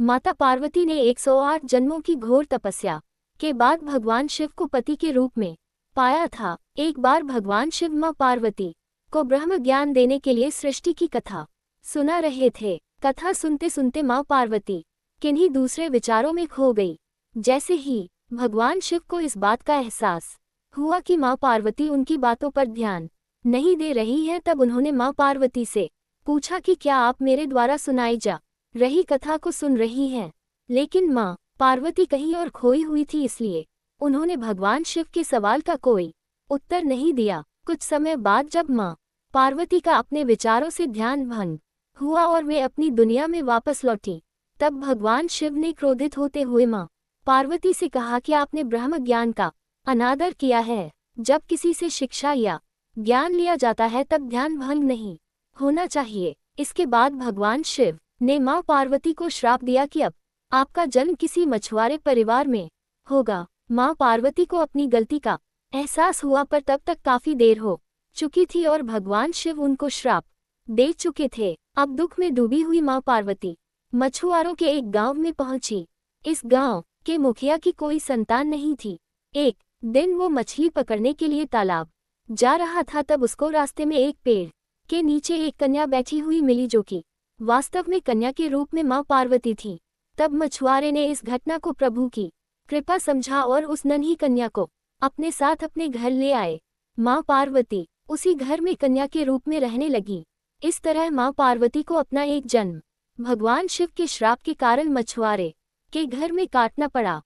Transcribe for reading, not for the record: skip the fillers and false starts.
माता पार्वती ने 108 जन्मों की घोर तपस्या के बाद भगवान शिव को पति के रूप में पाया था। एक बार भगवान शिव मां पार्वती को ब्रह्म ज्ञान देने के लिए सृष्टि की कथा सुना रहे थे। कथा सुनते सुनते मां पार्वती किन्हीं दूसरे विचारों में खो गई। जैसे ही भगवान शिव को इस बात का एहसास हुआ कि मां पार्वती उनकी बातों पर ध्यान नहीं दे रही हैं, तब उन्होंने मां पार्वती से पूछा कि क्या आप मेरे द्वारा सुनाई जा रही कथा को सुन रही हैं। लेकिन मां पार्वती कहीं और खोई हुई थी, इसलिए उन्होंने भगवान शिव के सवाल का कोई उत्तर नहीं दिया। कुछ समय बाद जब मां पार्वती का अपने विचारों से ध्यान भंग हुआ और वे अपनी दुनिया में वापस लौटी, तब भगवान शिव ने क्रोधित होते हुए मां पार्वती से कहा कि आपने ब्रह्म ज्ञान का अनादर किया है। जब किसी से शिक्षा या ज्ञान लिया जाता है तब ध्यान भंग नहीं होना चाहिए। इसके बाद भगवान शिव ने मां पार्वती को श्राप दिया कि अब आपका जन्म किसी मछुआरे परिवार में होगा। मां पार्वती को अपनी गलती का एहसास हुआ, पर तब तक काफी देर हो चुकी थी और भगवान शिव उनको श्राप दे चुके थे। अब दुख में डूबी हुई मां पार्वती मछुआरों के एक गांव में पहुंची। इस गांव के मुखिया की कोई संतान नहीं थी। एक दिन वो मछली पकड़ने के लिए तालाब जा रहा था, तब उसको रास्ते में एक पेड़ के नीचे एक कन्या बैठी हुई मिली, जो कि वास्तव में कन्या के रूप में मां पार्वती थी। तब मछुआरे ने इस घटना को प्रभु की कृपा समझा और उस नन्ही कन्या को अपने साथ अपने घर ले आए। मां पार्वती उसी घर में कन्या के रूप में रहने लगी। इस तरह मां पार्वती को अपना एक जन्म भगवान शिव के श्राप के कारण मछुआरे के घर में काटना पड़ा।